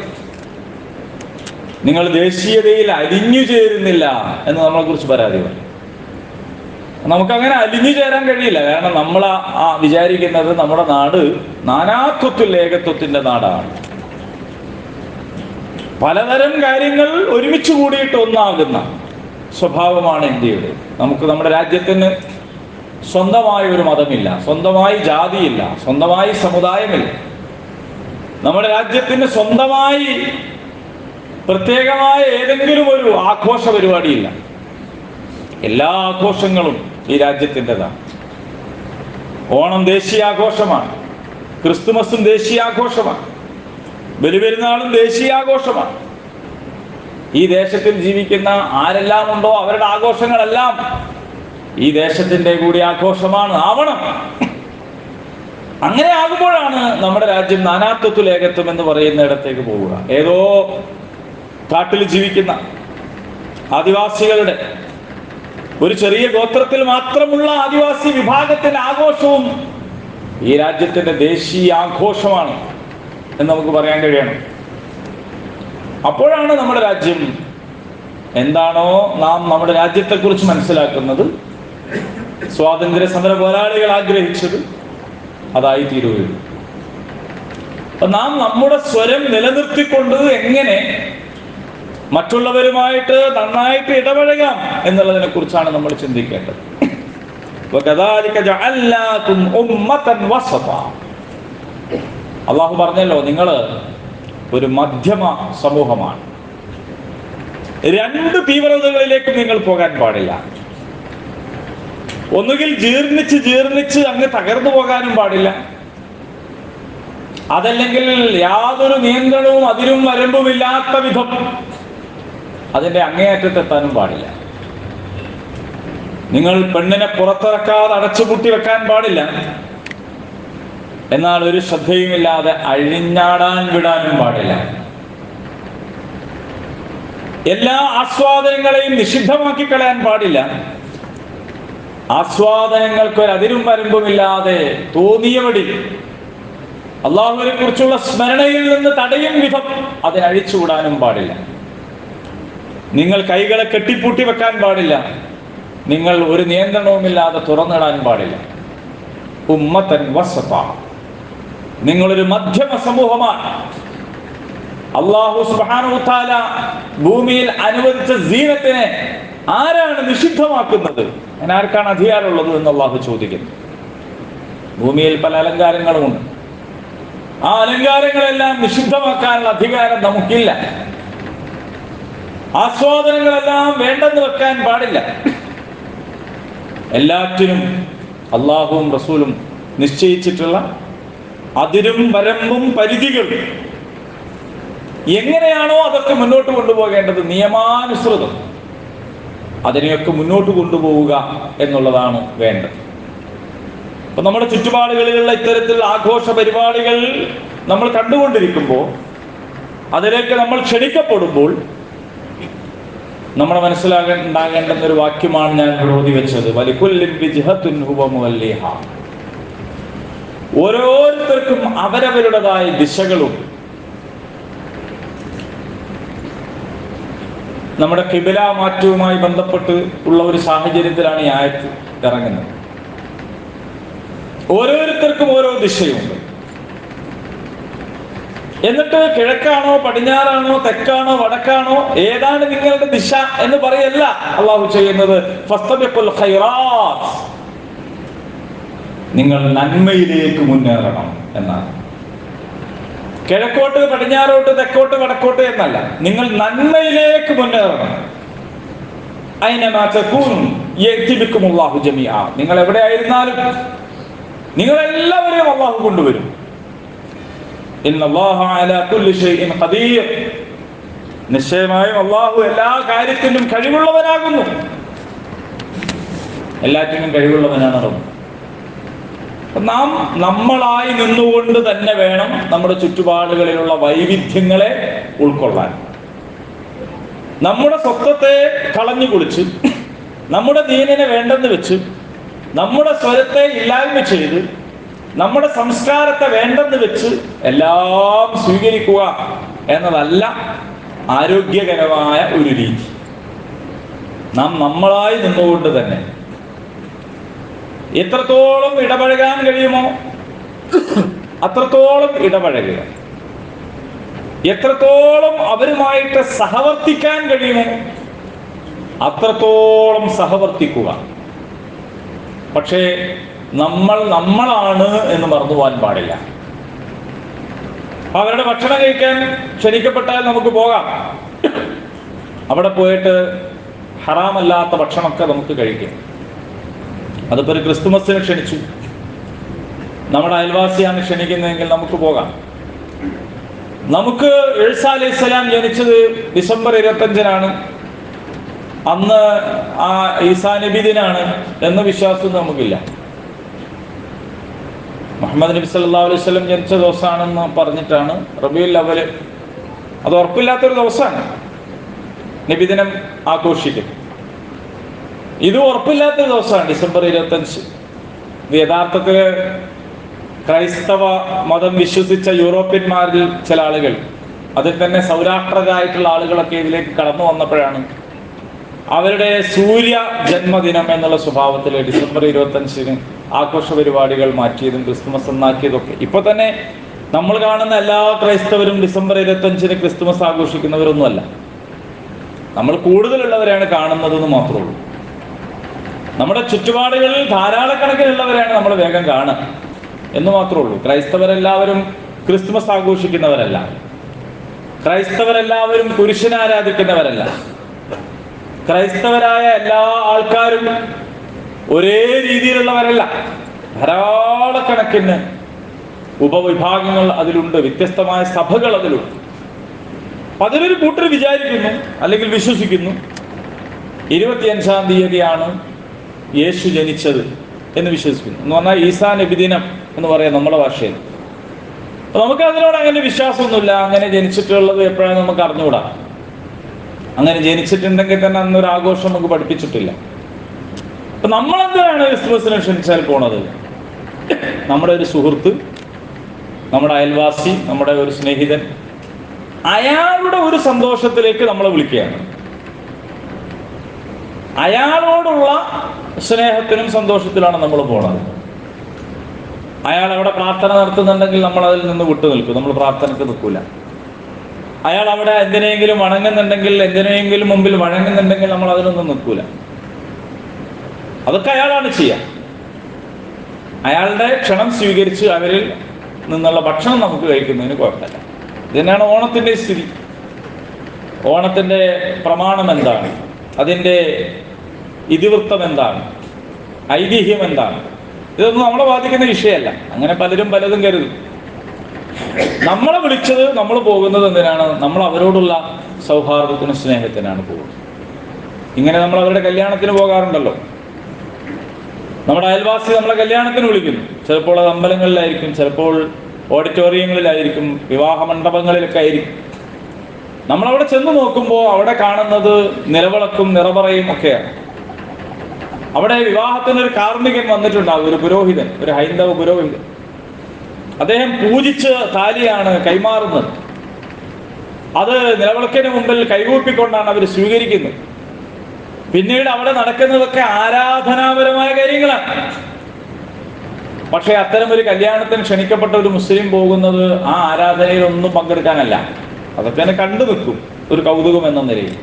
നിങ്ങൾ ദേശീയതയിൽ അലിഞ്ഞു ചേരുന്നില്ല എന്ന് നമ്മളെ കുറിച്ച് പരാതി പറയും. നമുക്കങ്ങനെ അലിഞ്ഞു ചേരാൻ കഴിയില്ല. കാരണം നമ്മൾ വിചാരിക്കുന്നത് നമ്മുടെ നാട് നാനാത്വത്തിൽ ഏകത്വത്തിന്റെ നാടാണ്. പലതരം കാര്യങ്ങൾ ഒരുമിച്ച് കൂടിയിട്ട് ഒന്നാകുന്ന, സ്വഭാവമാണ് ഇന്ത്യയുടെ. നമുക്ക് നമ്മുടെ രാജ്യത്തിന് സ്വന്തമായ ഒരു മതമില്ല, സ്വന്തമായി ജാതിയില്ല, സ്വന്തമായി സമുദായമില്ല. നമ്മുടെ രാജ്യത്തിന് സ്വന്തമായി പ്രത്യേകമായ ഏതെങ്കിലും ഒരു ആഘോഷ പരിപാടിയില്ല. എല്ലാ ആഘോഷങ്ങളും ഈ രാജ്യത്തിൻ്റെതാണ്. ഓണം ദേശീയാഘോഷമാണ്, ക്രിസ്തുമസും ദേശീയാഘോഷമാണ്, ബലിപെരുന്നാളും ദേശീയാഘോഷമാണ്. ഈ ദേശത്തിൽ ജീവിക്കുന്ന ആരെല്ലാം ഉണ്ടോ അവരുടെ ആഘോഷങ്ങളെല്ലാം ഈ ദേശത്തിൻ്റെ കൂടി ആഘോഷമാണ്, ആവണം. അങ്ങനെ ആകുമ്പോഴാണ് നമ്മുടെ രാജ്യം നാനാത്വത്തിൽ ഏകത്വം എന്ന് പറയുന്നിടത്തേക്ക് പോവുക. ഏതോ കാട്ടിൽ ജീവിക്കുന്ന ആദിവാസികളുടെ ഒരു ചെറിയ ഗോത്രത്തിൽ മാത്രമുള്ള ആദിവാസി വിഭാഗത്തിന്റെ ആഘോഷവും ഈ രാജ്യത്തിന്റെ ദേശീയ ആഘോഷമാണ് എന്ന് നമുക്ക് പറയാൻ കഴിയണം. അപ്പോഴാണ് നമ്മുടെ രാജ്യം എന്താണോ നാം നമ്മുടെ രാജ്യത്തെക്കുറിച്ച് മനസ്സിലാക്കുന്നത്, സ്വാതന്ത്ര്യ സമര പോരാളികൾ ആഗ്രഹിച്ചത് അതായി തീരുകയുള്ളൂ. അപ്പൊ നാം നമ്മുടെ സ്വരം നിലനിർത്തിക്കൊണ്ട് എങ്ങനെ മറ്റുള്ളവരുമായിട്ട് നന്നായിട്ട് ഇടപഴകാം എന്നുള്ളതിനെ കുറിച്ചാണ് നമ്മൾ ചിന്തിക്കേണ്ടത്. അള്ളാഹു പറഞ്ഞല്ലോ, നിങ്ങൾ ഒരു മധ്യമ സമൂഹമാണ്. രണ്ട് തീവ്രതകളിലേക്കും നിങ്ങൾ പോകാൻ പാടില്ല. ഒന്നുകിൽ ജീർണിച്ച് അങ്ങ് തകർന്നു പോകാനും പാടില്ല, അതല്ലെങ്കിൽ യാതൊരു നിയന്ത്രണവും അതിരും വരമ്പുമില്ലാത്ത വിധം അതിന്റെ അങ്ങേയറ്റത്തെത്താനും പാടില്ല. നിങ്ങൾ പെണ്ണിനെ പുറത്തിറക്കാതെ അടച്ചുപൂട്ടി വെക്കാൻ പാടില്ല, എന്നാൽ ഒരു ശ്രദ്ധയുമില്ലാതെ അഴിഞ്ഞാടാൻ വിടാനും പാടില്ല. എല്ലാ ആസ്വാദനങ്ങളെയും നിഷിദ്ധമാക്കി കളയാൻ പാടില്ല. ആസ്വാദനങ്ങൾക്ക് ഒരു അതിരും വരമ്പുമില്ലാതെ തോന്നിയവടി അള്ളാഹുവിനെ കുറിച്ചുള്ള സ്മരണയിൽ നിന്ന് തടയും വിധം അതിനഴിച്ചുവിടാനും പാടില്ല. നിങ്ങൾ കൈകളെ കെട്ടിപ്പൂട്ടി വെക്കാൻ പാടില്ല, നിങ്ങൾ ഒരു നിയന്ത്രണവുമില്ലാതെ തുറന്നിടാൻ പാടില്ല. ഉമ്മത്തൻ വസത, നിങ്ങളൊരു മധ്യമ സമൂഹമാണ്. അല്ലാഹു സുബ്ഹാനഹു വ തആല ഭൂമിയിൽ അനുവദിച്ച സീനത്തിനെ ആരാണ് നിഷിദ്ധമാക്കുന്നത്? ആർക്കാണ് അധികാരമുള്ളത് എന്ന് അല്ലാഹു ചോദിക്കുന്നു. ഭൂമിയിൽ പല അലങ്കാരങ്ങളുമുണ്ട്. ആ അലങ്കാരങ്ങളെല്ലാം നിഷിദ്ധമാക്കാനുള്ള അധികാരം നമുക്കില്ല. ആസ്വാദനങ്ങളെല്ലാം വേണ്ടെന്ന് വെക്കാൻ പാടില്ല. എല്ലാറ്റിനും അള്ളാഹുവും റസൂലും നിശ്ചയിച്ചിട്ടുള്ള അതിരും വരമ്പും പരിധികളും എങ്ങനെയാണോ അതൊക്കെ മുന്നോട്ട് കൊണ്ടുപോകേണ്ടത്, നിയമാനുസൃതം അതിനെയൊക്കെ മുന്നോട്ട് കൊണ്ടുപോവുക എന്നുള്ളതാണ് വേണ്ടത്. അപ്പൊ നമ്മുടെ ചുറ്റുപാടുകളിലുള്ള ഇത്തരത്തിലുള്ള ആഘോഷ പരിപാടികൾ നമ്മൾ കണ്ടുകൊണ്ടിരിക്കുമ്പോൾ, അതിലേക്ക് നമ്മൾ ക്ഷണിക്കപ്പെടുമ്പോൾ നമ്മുടെ മനസ്സിലാകേണ്ടുന്ന ഒരു വാക്യമാണ് ഞാൻ ഓതി വെച്ചത്. വലികുല്ലിൻ വിജ്ഹത്തുൻ ഹുവ മുവല്ലിഹ. ഓരോരുത്തർക്കും അവരവരുടേതായ ദിശകളും. നമ്മുടെ ഖിബല മാറ്റവുമായി ബന്ധപ്പെട്ട് ഉള്ള ഒരു സാഹചര്യത്തിലാണ് ഈ ആയത്ത് ഇറങ്ങുന്നത്. ഓരോരുത്തർക്കും ഓരോ ദിശയുണ്ട്. എന്നിട്ട് കിഴക്കാണോ പടിഞ്ഞാറാണോ തെക്കാണോ വടക്കാണോ ഏതാണ് നിങ്ങളുടെ ദിശ എന്ന് പറയല്ല അള്ളാഹു ചെയ്യുന്നത്. ഫസ്തബിഖുൽ ഖൈറാത്ത്, നിങ്ങൾ നന്മയിലേക്ക് മുന്നേറണം എന്നാണ്. കിഴക്കോട്ട് പടിഞ്ഞാറോട്ട് തെക്കോട്ട് വടക്കോട്ട് എന്നല്ല, നിങ്ങൾ നന്മയിലേക്ക് മുന്നേറണം. അയ്നമാ തകൂനു യഅതി ബികുമുല്ലാഹു ജമീഅ. നിങ്ങൾ എവിടെയായിരുന്നാലും നിങ്ങളെല്ലാവരെയും അള്ളാഹു കൊണ്ടുവരും. ഇന്നല്ലാഹ അലാ കുല്ലി ഷൈഇൻ ഖദീർ. നിശ്ചയമായും അള്ളാഹു എല്ലാ കാര്യത്തിനും കഴിവുള്ളവനാകുന്നു. എല്ലാറ്റിനും കഴിവുള്ളവനാണ്. നാം നമ്മളായി നിന്നുകൊണ്ട് തന്നെ വേണം നമ്മുടെ ചുറ്റുപാടുകളിലുള്ള വൈവിധ്യങ്ങളെ ഉൾക്കൊള്ളാൻ. നമ്മുടെ സ്വത്വത്തെ കളഞ്ഞു കുളിച്ച്, നമ്മുടെ ദീനിനെ വേണ്ടെന്ന് വെച്ച്, നമ്മുടെ സ്വരത്തെ ഇല്ലായ്മ ചെയ്ത്, നമ്മുടെ സംസ്കാരത്തെ വേണ്ടെന്ന് വെച്ച് എല്ലാം സ്വീകരിക്കുക എന്നതല്ല ആരോഗ്യകരമായ ഒരു രീതി. നാം നമ്മളായി നിന്നുകൊണ്ട് തന്നെ എത്രത്തോളം ഇടപഴകാൻ കഴിയുമോ അത്രത്തോളം ഇടപഴകുക. എത്രത്തോളം അവരുമായിട്ട് സഹവർത്തിക്കാൻ കഴിയുമോ അത്രത്തോളം സഹവർത്തിക്കുക. പക്ഷേ നമ്മളാണ് എന്ന് മറന്നു പോകാൻ പാടില്ല. അവരുടെ ഭക്ഷണം കഴിക്കാൻ ക്ഷണിക്കപ്പെട്ടാൽ നമുക്ക് പോകാം. അവിടെ പോയിട്ട് ഹറാമല്ലാത്ത ഭക്ഷണമൊക്കെ നമുക്ക് കഴിക്കാം. അതിപ്പോൾ ഒരു ക്രിസ്തുമസിന് ക്ഷണിച്ചു, നമ്മുടെ അയൽവാസിയാണ് ക്ഷണിക്കുന്നതെങ്കിൽ നമുക്ക് പോകാം. നമുക്ക് ഈസാ അലൈഹിസ്സലാം ജനിച്ചത് ഡിസംബർ 25-നാണ്, അന്ന് ആ ഈസാ നബി ദിനാണ് എന്ന വിശ്വാസം നമുക്കില്ല. മുഹമ്മദ് നബി സല്ലല്ലാഹു അലൈഹി വസല്ലം ജനിച്ച ദിവസമാണെന്ന് പറഞ്ഞിട്ടാണ് റബീഉൽ അവ്വൽ, അത് ഉറപ്പില്ലാത്തൊരു ദിവസമാണ് നബിദിനം ആഘോഷിക്കുന്നത്. ഇത് ഉറപ്പില്ലാത്തൊരു ദിവസമാണ് ഡിസംബർ 25. ഇത് യഥാർത്ഥത്തിൽ ക്രൈസ്തവ മതം വിശ്വസിച്ച യൂറോപ്യന്മാരിൽ ചില ആളുകൾ, അതിൽ തന്നെ സൗരാഷ്ട്രരായിട്ടുള്ള ആളുകളൊക്കെ ഇതിലേക്ക് കടന്നു വന്നപ്പോഴാണ് അവരുടെ സൂര്യ ജന്മദിനം എന്നുള്ള സ്വഭാവത്തിൽ ഡിസംബർ 25-ന് ആഘോഷ പരിപാടികൾ മാറ്റിയതും ക്രിസ്തുമസ് എന്നാക്കിയതൊക്കെ. ഇപ്പൊ തന്നെ നമ്മൾ കാണുന്ന എല്ലാ ക്രൈസ്തവരും ഡിസംബർ 25-ന് ക്രിസ്തുമസ് ആഘോഷിക്കുന്നവരൊന്നുമല്ല. നമ്മൾ കൂടുതലുള്ളവരെയാണ് കാണുന്നതെന്ന് മാത്രമേ ഉള്ളൂ. നമ്മുടെ ചുറ്റുപാടുകളിൽ ധാരാളക്കണക്കിനുള്ളവരെയാണ് നമ്മൾ വേഗം കാണുക എന്ന് മാത്രമേ ഉള്ളൂ. ക്രൈസ്തവരെല്ലാവരും ക്രിസ്തുമസ് ആഘോഷിക്കുന്നവരല്ല. ക്രൈസ്തവരെല്ലാവരും പുരുഷനെ ആരാധിക്കുന്നവരല്ല. ക്രൈസ്തവരായ എല്ലാ ആൾക്കാരും ഒരേ രീതിയിലുള്ളവരല്ല. ധാരാളക്കണക്കിന് ഉപവിഭാഗങ്ങൾ അതിലുണ്ട്, വ്യത്യസ്തമായ സഭകൾ അതിലുണ്ട്. അതിലൊരു കൂട്ടർ വിചാരിക്കുന്നു അല്ലെങ്കിൽ വിശ്വസിക്കുന്നു 25-ാം തീയതിയാണ് യേശു ജനിച്ചത് എന്ന് വിശ്വസിക്കുന്നു. എന്ന് പറഞ്ഞാൽ ഈസാ നബിദിനം എന്ന് പറയാം നമ്മുടെ ഭാഷയിൽ. അപ്പൊ നമുക്ക് അതിനോട് അങ്ങനെ വിശ്വാസമൊന്നുമില്ല. അങ്ങനെ ജനിച്ചിട്ടുള്ളത് എപ്പോഴാണ് നമുക്ക് അറിഞ്ഞുകൂടാ. അങ്ങനെ ജനിച്ചിട്ടുണ്ടെങ്കിൽ തന്നെ അന്നൊരു ആഘോഷം നമുക്ക് പഠിപ്പിച്ചിട്ടില്ല. അപ്പൊ നമ്മളെന്തിനാണ് ക്രിസ്തുമസിനെ ക്ഷണിച്ചാൽ പോണത്? നമ്മുടെ ഒരു സുഹൃത്ത്, നമ്മുടെ അയൽവാസി, നമ്മുടെ ഒരു സ്നേഹിതൻ, അയാളുടെ ഒരു സന്തോഷത്തിലേക്ക് നമ്മളെ വിളിക്കുകയാണ്. അയാളോടുള്ള സ്നേഹത്തിനും സന്തോഷത്തിലാണ് നമ്മൾ പോണത്. അയാൾ അവിടെ പ്രാർത്ഥന നടത്തുന്നുണ്ടെങ്കിൽ നമ്മൾ അതിൽ നിന്ന് വിട്ടു നിൽക്കും, നമ്മൾ പ്രാർത്ഥനയ്ക്ക് നിൽക്കൂല. അയാൾ അവിടെ എന്തിനെങ്കിലും വണങ്ങുന്നുണ്ടെങ്കിൽ, എന്തിനെങ്കിലും മുമ്പിൽ വഴങ്ങുന്നുണ്ടെങ്കിൽ നമ്മൾ അതിനൊന്നും നിൽക്കൂല. അതൊക്കെ അയാളാണ് ചെയ്യുക. അയാളുടെ ക്ഷണം സ്വീകരിച്ച് അവരിൽ നിന്നുള്ള ഭക്ഷണം നമുക്ക് കഴിക്കുന്നതിന് കുഴപ്പമില്ല. ഇതിനാണ് ഓണത്തിൻ്റെ സ്ഥിതി. ഓണത്തിൻ്റെ പ്രമാണം എന്താണ്? അതിൻ്റെ ഇതിവൃത്തം എന്താണ്? ഐതിഹ്യം എന്താണ്? ഇതൊന്നും നമ്മളെ ബാധിക്കുന്ന വിഷയമല്ല. അങ്ങനെ പലരും പലതും കരുതും. നമ്മളെ വിളിച്ചത്, നമ്മൾ പോകുന്നത് എന്തിനാണ്? നമ്മൾ അവരോടുള്ള സൗഹാർദ്ദത്തിനും സ്നേഹത്തിനാണ് പോകുന്നത്. ഇങ്ങനെ നമ്മൾ അവരുടെ കല്യാണത്തിന് പോകാറുണ്ടല്ലോ. നമ്മുടെ അയൽവാസി നമ്മളെ കല്യാണത്തിന് വിളിക്കുന്നു. ചിലപ്പോൾ അത് അമ്പലങ്ങളിലായിരിക്കും, ചിലപ്പോൾ ഓഡിറ്റോറിയങ്ങളിലായിരിക്കും, വിവാഹ മണ്ഡപങ്ങളിലൊക്കെ ആയിരിക്കും. നമ്മളവിടെ ചെന്ന് നോക്കുമ്പോൾ അവിടെ കാണുന്നത് നിലവിളക്കും നിറപറയും ഒക്കെയാണ്. അവിടെ വിവാഹത്തിനൊരു കാർമ്മികൻ വന്നിട്ടുണ്ടാകും, ഒരു പുരോഹിതൻ, ഒരു ഹൈന്ദവ പുരോഹിതൻ. അദ്ദേഹം പൂജിച്ച് താലിയാണ് കൈമാറുന്നത്. അത് നിലവിളക്കിന് മുമ്പിൽ കൈകൂപ്പിക്കൊണ്ടാണ് അവർ സ്വീകരിക്കുന്നത്. പിന്നീട് അവിടെ നടക്കുന്നതൊക്കെ ആരാധനാപരമായ കാര്യങ്ങളാണ്. പക്ഷെ അത്തരം ഒരു കല്യാണത്തിന് ക്ഷണിക്കപ്പെട്ട ഒരു മുസ്ലിം പോകുന്നത് ആ ആരാധനയിൽ ഒന്നും പങ്കെടുക്കാനല്ല. അതൊക്കെ തന്നെ കണ്ടു നിൽക്കും, ഒരു കൗതുകം എന്ന നിലയിൽ.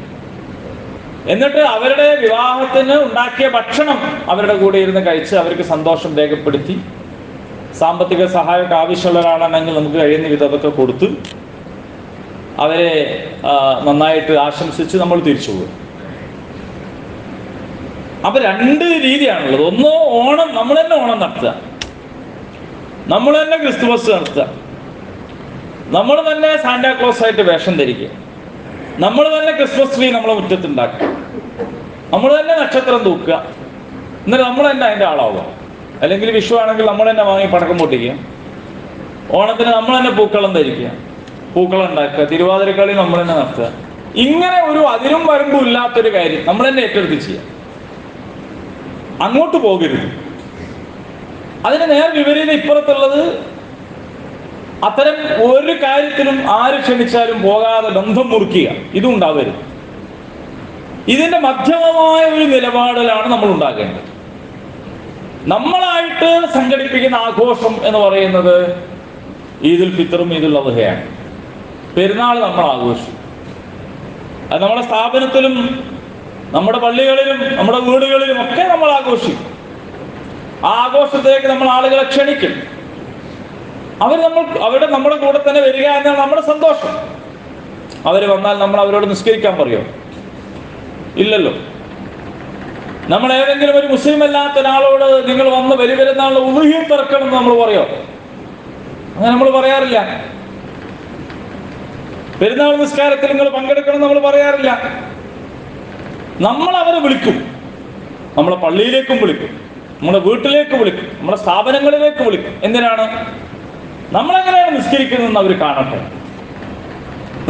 എന്നിട്ട് അവരുടെ വിവാഹത്തിന് ഉണ്ടാക്കിയ ഭക്ഷണം അവരുടെ കൂടെ ഇരുന്ന് കഴിച്ച് അവർക്ക് സന്തോഷം രേഖപ്പെടുത്തി, സാമ്പത്തിക സഹായമൊക്കെ ആവശ്യമുള്ള ഒരാളാണെങ്കിൽ നമുക്ക് കഴിയുന്ന വിധം അതൊക്കെ കൊടുത്ത് അവരെ നന്നായിട്ട് ആശംസിച്ച് നമ്മൾ തിരിച്ചു പോകും. അപ്പൊ രണ്ട് രീതിയാണുള്ളത്. ഒന്ന്, ഓണം നമ്മൾ തന്നെ ഓണം നടത്തുക, നമ്മൾ തന്നെ ക്രിസ്തുമസ് നടത്തുക, നമ്മൾ തന്നെ സാന്റാക്ലോസ് ആയിട്ട് വേഷം ധരിക്കുക, നമ്മൾ തന്നെ ക്രിസ്മസ് ട്രീ നമ്മളെ മുറ്റത്തുണ്ടാക്കുക, നമ്മൾ തന്നെ നക്ഷത്രം തൂക്കുക, എന്നിട്ട് നമ്മൾ തന്നെ അതിൻ്റെ ആളാവുക. അല്ലെങ്കിൽ വിഷു ആണെങ്കിൽ നമ്മൾ തന്നെ വാങ്ങി പടക്കം പൊട്ടിക്കുക, ഓണത്തിന് നമ്മൾ തന്നെ പൂക്കളം ധരിക്കുക, പൂക്കളം ഉണ്ടാക്കുക, തിരുവാതിരക്കളി നമ്മൾ തന്നെ നടത്തുക. ഇങ്ങനെ ഒരു അതിരും വരമ്പും ഇല്ലാത്തൊരു കാര്യം നമ്മൾ തന്നെ ഏറ്റെടുത്ത് ചെയ്യുക. അങ്ങോട്ട് പോകരുത്. അതിന് നേർ വിപരീതം ഇപ്പുറത്തുള്ളത്, അത്തരം ഒരു കാര്യത്തിലും ആര് ക്ഷണിച്ചാലും പോകാതെ ബന്ധം മുറിക്കുക, ഇതും ഉണ്ടാവരുത്. ഇതിന്റെ മധ്യമമായ ഒരു നിലപാടിലാണ് നമ്മൾ ഉണ്ടാകേണ്ടത്. നമ്മളായിട്ട് സംഘടിപ്പിക്കുന്ന ആഘോഷം എന്ന് പറയുന്നത് ഈദുൽ ഫിത്തറും ഈദുൽ അദ്ഹയാണ്. പെരുന്നാൾ നമ്മൾ ആഘോഷിക്കും. അത് നമ്മുടെ സ്ഥാപനത്തിലും നമ്മുടെ പള്ളികളിലും നമ്മുടെ വീടുകളിലും ഒക്കെ നമ്മൾ ആഘോഷിക്കും. ആ ആഘോഷത്തിലേക്ക് നമ്മൾ ആളുകളെ ക്ഷണിക്കും. അവരുടെ നമ്മുടെ കൂടെ തന്നെ വരിക എന്നാണ് നമ്മുടെ സന്തോഷം. അവർ വന്നാൽ നമ്മൾ അവരോട് നിസ്കരിക്കാൻ പറയോ? ഇല്ലല്ലോ. നമ്മൾ ഏതെങ്കിലും ഒരു മുസ്ലിം അല്ലാത്ത ഒരാളോട് നിങ്ങൾ വന്ന് വരുന്നാളുടെ ഉളുഹിയത്ത് ഇറക്കണം എന്ന് നമ്മൾ പറയോ? അങ്ങനെ നമ്മൾ പറയാറില്ല. പെരുന്നാൾ നിസ്കാരത്തിൽ നിങ്ങൾ പങ്കെടുക്കണം നമ്മൾ പറയാറില്ല. നമ്മൾ അവരെ വിളിക്കും. നമ്മളെ പള്ളിയിലേക്കും വിളിക്കും, നമ്മുടെ വീട്ടിലേക്ക് വിളിക്കും, നമ്മുടെ സ്ഥാപനങ്ങളിലേക്ക് വിളിക്കും. എന്തിനാണ്? നമ്മളെങ്ങനെയാണ് നിസ്കരിക്കുന്നതെന്ന് അവർ കാണട്ടെ,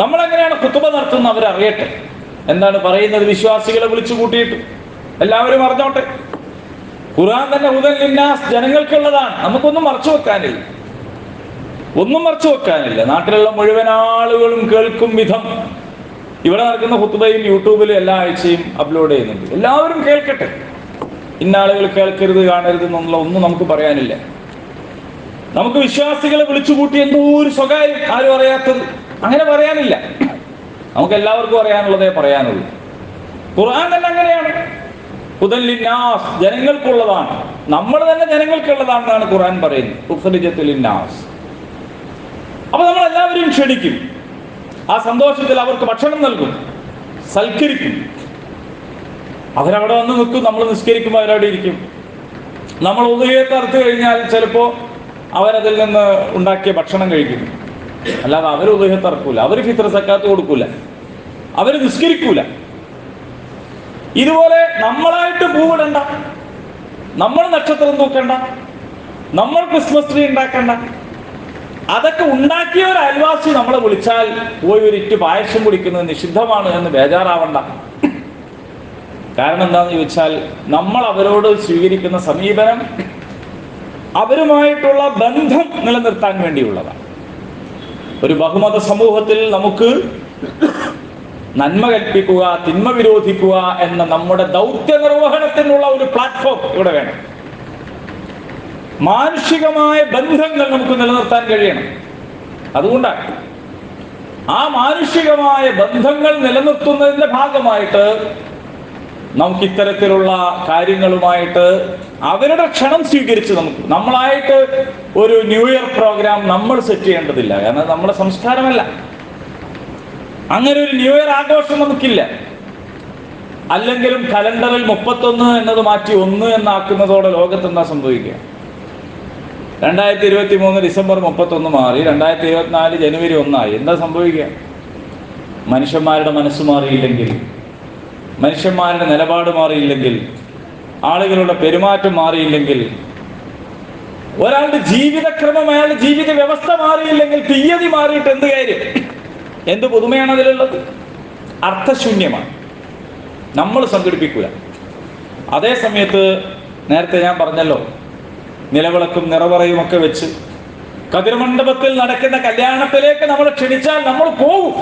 നമ്മളെങ്ങനെയാണ് ഖുതുബ നടത്തുന്നത് അവരറിയട്ടെ. എന്താണ് പറയുന്നത് വിശ്വാസികളെ വിളിച്ചു കൂട്ടിയിട്ട് എല്ലാവരും അറിഞ്ഞോട്ടെ. ഖുർആൻ തന്നെ ഹുദൻ ലിന്നാസ്, ജനങ്ങൾക്കുള്ളതാണ്. നമുക്കൊന്നും മറച്ചു വെക്കാനില്ല, ഒന്നും മറച്ചു വെക്കാനില്ല. നാട്ടിലുള്ള മുഴുവൻ ആളുകളും കേൾക്കും വിധം ഇവിടെ നടക്കുന്ന ഖുതുബയും യൂട്യൂബിലും എല്ലാ ആഴ്ചയും അപ്ലോഡ് ചെയ്യുന്നുണ്ട്. എല്ലാവരും കേൾക്കട്ടെ. ഇന്ന ആളുകൾ കേൾക്കരുത്, കാണരുത് എന്നുള്ള ഒന്നും നമുക്ക് പറയാനില്ല. നമുക്ക് വിശ്വാസികളെ വിളിച്ചുകൂട്ടി എന്തോ ഒരു സ്വകാര്യം, ആരും അറിയാത്തത്, അങ്ങനെ പറയാനില്ല. നമുക്ക് എല്ലാവർക്കും അറിയാനുള്ളതേ പറയാനുള്ളൂ. ഖുർആൻ തന്നെ അങ്ങനെയാണ്. ഹുദൻ ലിന്നാസ്, ജനങ്ങൾക്കുള്ളതാണ്. നമ്മൾ തന്നെ ജനങ്ങൾക്കുള്ളതാണെന്നാണ് ഖുർആൻ പറയുന്നത്. ഉഖ്രിജത്ത് ലിന്നാസ്. അപ്പൊ നമ്മൾ എല്ലാവരെയും ക്ഷണിക്കും. ആ സന്തോഷത്തിൽ അവർക്ക് ഭക്ഷണം നൽകും, സൽക്കരിക്കും. അവരവിടെ വന്ന് നിൽക്കും, നമ്മൾ നിസ്കരിക്കുമ്പോൾ അവരവിടെ ഇരിക്കും. നമ്മൾ ഉദയത്തെ അറുത്ത് കഴിഞ്ഞാൽ ചിലപ്പോൾ അവരതിൽ നിന്ന് ഉണ്ടാക്കിയ ഭക്ഷണം കഴിക്കും. അല്ലാതെ അവർ ഉദയത്തെ ഇറക്കൂല, അവർ ഫിത്ർ സക്കാത്ത് കൊടുക്കൂല, അവർ നിസ്കരിക്കൂല. ഇതുപോലെ നമ്മളായിട്ട് പൂവിടണ്ട, നമ്മൾ നക്ഷത്രം തൂക്കണ്ട, നമ്മൾ ക്രിസ്മസ് ട്രീ ഉണ്ടാക്കണ്ട. അതൊക്കെ ഉണ്ടാക്കിയ ഒരു അയൽവാസി നമ്മളെ വിളിച്ചാൽ പോയി ഒരു ഇറ്റ് പായസം കുടിക്കുന്നത് നിഷിദ്ധമാണ് എന്ന് ബേജാറാവണ്ട. കാരണം എന്താണെന്ന് ചോദിച്ചാൽ നമ്മൾ അവരോട് സ്വീകരിക്കുന്ന സമീപനം അവരുമായിട്ടുള്ള ബന്ധം നിലനിർത്താൻ വേണ്ടിയുള്ളതാണ്. ഒരു ബഹുമത സമൂഹത്തിൽ നമുക്ക് നന്മ കൽപ്പിക്കുക, തിന്മ വിരോധിക്കുക എന്ന നമ്മുടെ ദൗത്യ നിർവഹണത്തിനുള്ള ഒരു പ്ലാറ്റ്ഫോം ഇവിടെ വേണം. മാനുഷികമായ ബന്ധങ്ങൾ നമുക്ക് നിലനിർത്താൻ കഴിയണം. അതുകൊണ്ടാണ് ആ മാനുഷികമായ ബന്ധങ്ങൾ നിലനിർത്തുന്നതിന്റെ ഭാഗമായിട്ട് നമുക്ക് ഇത്തരത്തിലുള്ള കാര്യങ്ങളുമായിട്ട് അവരുടെ ക്ഷണം സ്വീകരിച്ച് നമ്മളായിട്ട് ഒരു ന്യൂ ഇയർ പ്രോഗ്രാം നമ്മൾ സെറ്റ് ചെയ്യേണ്ടതില്ല. കാരണം നമ്മുടെ സംസ്കാരമല്ല, അങ്ങനെ ഒരു ന്യൂ ഇയർ ആഘോഷം നമുക്കില്ല. അല്ലെങ്കിലും കലണ്ടറിൽ 31 എന്നത് മാറ്റി 1 എന്നാക്കുന്നതോടെ ലോകത്ത് എന്താ സംഭവിക്കുക? 2023 ഡിസംബർ 31 മാറി 2024 ജനുവരി 1 എന്താ സംഭവിക്കുക? മനുഷ്യന്മാരുടെ മനസ്സ് മാറിയില്ലെങ്കിൽ, മനുഷ്യന്മാരുടെ നിലപാട് മാറിയില്ലെങ്കിൽ, ആളുകളുടെ പെരുമാറ്റം മാറിയില്ലെങ്കിൽ, ഒരാളുടെ ജീവിതക്രമം, അയാളുടെ ജീവിത വ്യവസ്ഥ മാറിയില്ലെങ്കിൽ, തീയതി മാറിയിട്ട് എന്ത് കാര്യം? എന്ത് പുതുമയാണ് അതിലുള്ളത്? അർത്ഥശൂന്യമാണ്. നമ്മൾ സംഘടിപ്പിക്കുക. അതേ സമയത്ത് നേരത്തെ ഞാൻ പറഞ്ഞല്ലോ, നിലവിളക്കും നിറവറയും ഒക്കെ വെച്ച് കതിർമണ്ഡപത്തിൽ നടക്കുന്ന കല്യാണത്തിലേക്ക് നമ്മൾ ക്ഷണിച്ചാൽ നമ്മൾ പോകും.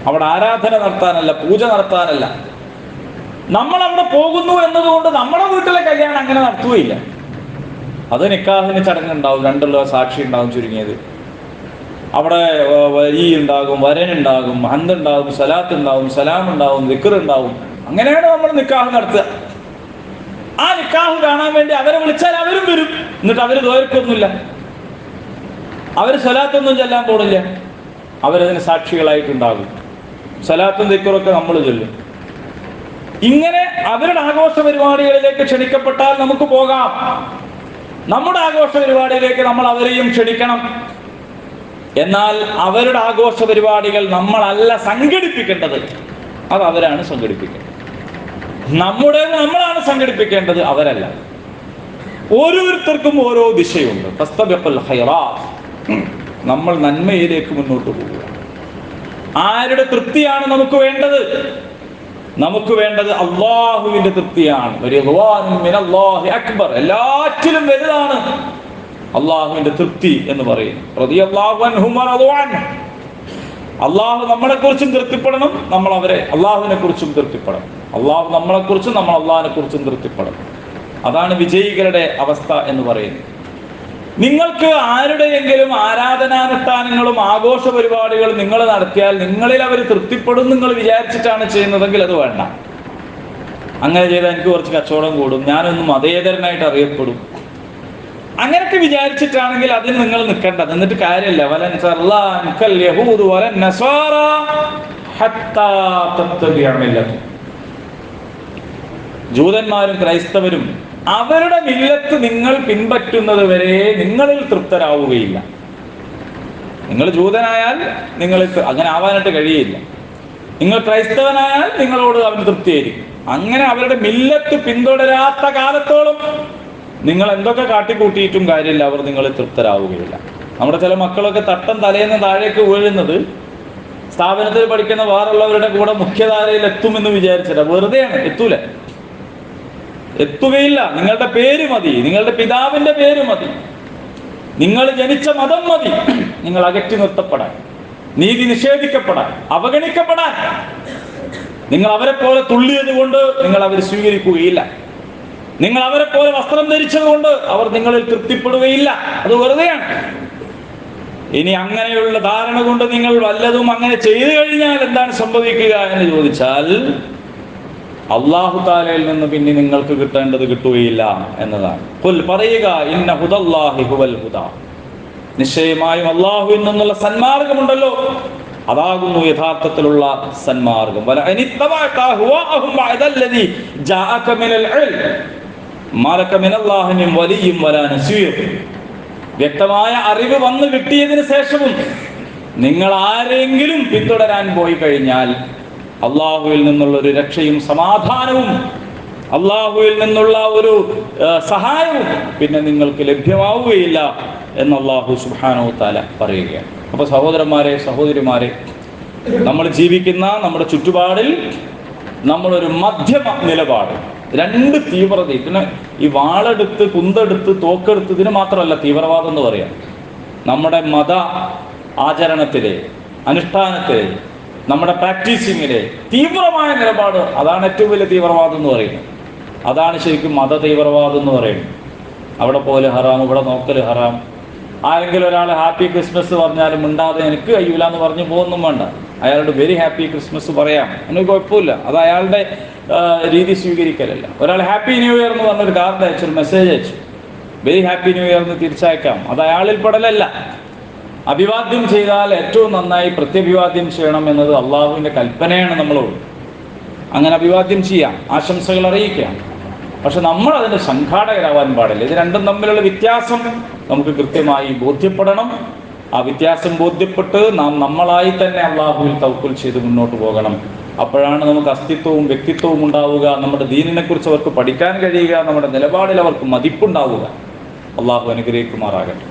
അവിടെ ആരാധന നടത്താനല്ല, പൂജ നടത്താനല്ല. നമ്മൾ അവിടെ പോകുന്നു എന്നതുകൊണ്ട് നമ്മുടെ വീട്ടിലെ കല്യാണം അങ്ങനെ നടത്തുകയില്ല. അത് നിക്കാഹിന് ചടങ്ങുണ്ടാവും, 2 സാക്ഷി ഉണ്ടാവും, ചുരുങ്ങിയത്. അവിടെ വരി ഉണ്ടാകും, വരനുണ്ടാകും, ഹന്ത് ഉണ്ടാകും, സലാത്ത് ഉണ്ടാവും, സലാം ഉണ്ടാവും, ദിക്ർ ഉണ്ടാവും. അങ്ങനെയാണ് നമ്മൾ നിക്കാഹ് നടത്തുക. ആ നിക്കാഹ് കാണാൻ വേണ്ടി അവരെ വിളിച്ചാൽ അവരും വരും. എന്നിട്ട് അവര് ദോർക്കൊന്നുമില്ല, അവര് സലാത്തൊന്നും ചെല്ലാൻ പോണില്ല, അവരതിന് സാക്ഷികളായിട്ടുണ്ടാകും. സലാത്തും ദിക്റൊക്കെ നമ്മൾ ചൊല്ലും. ഇങ്ങനെ അവരുടെ ആഘോഷ പരിപാടികളിലേക്ക് ക്ഷണിക്കപ്പെട്ടാൽ നമുക്ക് പോകാം. നമ്മുടെ ആഘോഷ പരിപാടിയിലേക്ക് നമ്മൾ അവരെയും ക്ഷണിക്കണം. എന്നാൽ അവരുടെ ആഘോഷ പരിപാടികൾ നമ്മളല്ല സംഘടിപ്പിക്കേണ്ടത്, അത് അവരാണ് സംഘടിപ്പിക്കേണ്ടത്. നമ്മളാണ് സംഘടിപ്പിക്കേണ്ടത്, അവരല്ല. ഓരോരുത്തർക്കും ഓരോ ദിശയുണ്ട്. ഫസ്തബിഖുൽ ഖൈറാത്ത്, നമ്മൾ നന്മയിലേക്ക് മുന്നോട്ട് പോകുക. ആരുടെ തൃപ്തിയാണ് നമുക്ക് വേണ്ടത്? നമുക്ക് വേണ്ടത് അള്ളാഹുവിന്റെ തൃപ്തിയാണ്. റിദ്വാനുൻ മിനല്ലാഹി അക്ബർ, എല്ലാറ്റിലും വലുതാണ് അള്ളാഹുവിന്റെ തൃപ്തി എന്ന് പറയുന്നു. റളിയല്ലാഹു അൻഹും വറളു അൻഹു. അള്ളാഹു നമ്മളെ കുറിച്ചും തൃപ്തിപ്പെടണം, നമ്മൾ അവരെ അള്ളാഹുവിനെ കുറിച്ചും തൃപ്തിപ്പെടണം. അള്ളാഹു നമ്മളെ കുറിച്ചും നമ്മൾ അള്ളാഹിനെ കുറിച്ചും തൃപ്തിപ്പെടണം. അതാണ് വിജയികളുടെ അവസ്ഥ എന്ന് പറയുന്നത്. നിങ്ങൾക്ക് ആരുടെയെങ്കിലും ആരാധനാനുഷ്ഠാനങ്ങളും ആഘോഷ പരിപാടികളും നിങ്ങൾ നടത്തിയാൽ നിങ്ങളിൽ അവർ തൃപ്തിപ്പെടും നിങ്ങൾ വിചാരിച്ചിട്ടാണ് ചെയ്യുന്നതെങ്കിൽ അത് വേണ്ട. അങ്ങനെ ചെയ്താൽ എനിക്ക് കുറച്ച് കച്ചവടം കൂടും, ഞാനൊന്ന് മതേതരനായിട്ട് അറിയപ്പെടും. അങ്ങനെയൊക്കെ വിചാരിച്ചിട്ടാണെങ്കിൽ അതിന് നിങ്ങൾ നിൽക്കേണ്ടത്. എന്നിട്ട് കാര്യമില്ല. വലൻ സർലാൻകൽ യഹൂദു വലൻ നസ്വാറ ഹത്താ തത്തബിഅ മില്ലത്തുഹും. ജൂതന്മാരും ക്രൈസ്തവരും അവരുടെ മില്ലത്ത് നിങ്ങൾ പിൻപറ്റുന്നത് വരെ നിങ്ങളിൽ തൃപ്തരാവുകയില്ല. നിങ്ങൾ ജൂതനായാൽ നിങ്ങൾ അങ്ങനെ ആവാനായിട്ട് കഴിയില്ല. നിങ്ങൾ ക്രൈസ്തവനായാൽ നിങ്ങളോട് അവന് തൃപ്തിയായിരിക്കും. അങ്ങനെ അവരുടെ മില്ലത്ത് പിന്തുടരാത്ത കാലത്തോളം നിങ്ങൾ എന്തൊക്കെ കാട്ടിക്കൂട്ടിയിട്ടും കാര്യമില്ല, അവർ നിങ്ങളിൽ തൃപ്തരാവുകയില്ല. നമ്മുടെ ചില മക്കളൊക്കെ തട്ടം തലേന്ന് താഴേക്ക് വീഴുന്നത് സ്ഥാപനത്തിൽ പഠിക്കുന്ന വേറുള്ളവരുടെ കൂടെ മുഖ്യധാരയിൽ എത്തുമെന്ന് വിചാരിച്ചില്ല. വെറുതെയാണ്, എത്തുകയില്ല. നിങ്ങളുടെ പേര് മതി, നിങ്ങളുടെ പിതാവിന്റെ പേര് മതി, നിങ്ങൾ ജനിച്ച മതം മതി നിങ്ങൾ അകറ്റി നിർത്തപ്പെടാൻ, നീതി നിഷേധിക്കപ്പെടാൻ, അവഗണിക്കപ്പെടാൻ. നിങ്ങൾ അവരെ പോലെ തുള്ളിയത് കൊണ്ട് നിങ്ങൾ അവർ സ്വീകരിക്കുകയില്ല. നിങ്ങൾ അവരെ പോലെ വസ്ത്രം ധരിച്ചത് കൊണ്ട് അവർ നിങ്ങളിൽ തൃപ്തിപ്പെടുകയില്ല. അത് വെറുതെയാണ്. ഇനി അങ്ങനെയുള്ള ധാരണ കൊണ്ട് നിങ്ങൾ വല്ലതും അങ്ങനെ ചെയ്തു കഴിഞ്ഞാൽ എന്താണ് സംഭവിക്കുക എന്ന് ചോദിച്ചാൽ അല്ലാഹു തആലയിൽ നിന്ന് പിന്നെ നിങ്ങൾക്ക് കിട്ടേണ്ടത് കിട്ടുകയില്ല എന്നതാണ്. ഖുൽ പറയുക, ഇന്ന ഹുദല്ലാഹി ഹുവൽ ഹുദ. നിശ്ചയമായും അല്ലാഹുവിൽ നിന്നുള്ള സന്മാർഗമുണ്ടല്ലോ, അതാകുന്നു യഥാർത്ഥത്തിലുള്ള സന്മാർഗം. വലഇൻ ഇത്തബഅത ഹുവഅഹും ബഅദല്ലദി ജാഅക മിനൽ ഇൽം മാലക മിനല്ലാഹി മിൻ വലിയ്യിൻ വലാ നസീർ. വ്യക്തമായ അറിവ് വന്നു കിട്ടിയതിനു ശേഷവും നിങ്ങൾ ആരെങ്കിലും പിന്തുടരാൻ പോയി കഴിഞ്ഞാൽ അള്ളാഹുവിൽ നിന്നുള്ള ഒരു രക്ഷയും സമാധാനവും അള്ളാഹുവിൽ നിന്നുള്ള ഒരു സഹായവും പിന്നെ നിങ്ങൾക്ക് ലഭ്യമാവുകയില്ല എന്ന് അള്ളാഹു സുബ്ഹാനഹു തആല പറയുകയാണ്. അപ്പോൾ സഹോദരന്മാരെ, സഹോദരിമാരെ, നമ്മൾ ജീവിക്കുന്ന നമ്മുടെ ചുറ്റുപാടിൽ നമ്മളൊരു മധ്യമ നിലപാട്, രണ്ട് തീവ്രത. ഇതിന് ഈ വാളെടുത്ത് കുന്തെടുത്ത് തോക്കെടുത്ത് ഇതിന് മാത്രമല്ല തീവ്രവാദം എന്ന് പറയാം. നമ്മുടെ മത ആചരണത്തിലെ, അനുഷ്ഠാനത്തിലെ, നമ്മുടെ പ്രാക്ടീസിങ്ങിലെ തീവ്രമായ നിലപാട്, അതാണ് ഏറ്റവും വലിയ തീവ്രവാദം എന്ന് പറയുന്നത്. അതാണ് ശരിക്കും മത തീവ്രവാദം എന്ന് പറയുന്നത്. അവിടെ പോലെ ഹറാം, ഇവിടെ നോക്കൽ ഹറാം. ആരെങ്കിലും ഒരാൾ ഹാപ്പി ക്രിസ്മസ് പറഞ്ഞാലും മിണ്ടാതെ എനിക്ക് കഴിയൂല എന്ന് പറഞ്ഞ് പോകുന്നും വേണ്ട. അയാളുടെ വെരി ഹാപ്പി ക്രിസ്മസ് പറയാം, എനിക്ക് കുഴപ്പമില്ല. അത് അയാളുടെ രീതി സ്വീകരിക്കലല്ല. ഒരാൾ ഹാപ്പി ന്യൂ ഇയർ എന്ന് പറഞ്ഞൊരു കാർഡ് അയച്ചു, ഒരു മെസ്സേജ് അയച്ചു, വെരി ഹാപ്പി ന്യൂ ഇയർ എന്ന് തിരിച്ചയക്കാം. അത് അയാളിൽ പെടലല്ല. അഭിവാദ്യം ചെയ്താൽ ഏറ്റവും നന്നായി പ്രത്യഭിവാദ്യം ചെയ്യണം എന്നത് അള്ളാഹുവിൻ്റെ കൽപ്പനയാണ് നമ്മളോട്. അങ്ങനെ അഭിവാദ്യം ചെയ്യാം, ആശംസകൾ അറിയിക്കാം. പക്ഷെ നമ്മൾ അതിൻ്റെ സംഘാടകരാവാൻ പാടില്ല. ഇത് രണ്ടും തമ്മിലുള്ള വ്യത്യാസം നമുക്ക് കൃത്യമായി ബോധ്യപ്പെടണം. ആ വ്യത്യാസം ബോധ്യപ്പെട്ട് നാം നമ്മളായി തന്നെ അള്ളാഹുവിൽ തവക്കുൽ ചെയ്ത് മുന്നോട്ട് പോകണം. അപ്പോഴാണ് നമുക്ക് അസ്തിത്വവും വ്യക്തിത്വവും ഉണ്ടാവുക, നമ്മുടെ ദീനിനെ കുറിച്ച് അവർക്ക് പഠിക്കാൻ കഴിയുക, നമ്മുടെ നിലപാടിൽ അവർക്ക് മതിപ്പുണ്ടാവുക. അള്ളാഹു അനുഗ്രഹിക്കുമാറാകട്ടെ.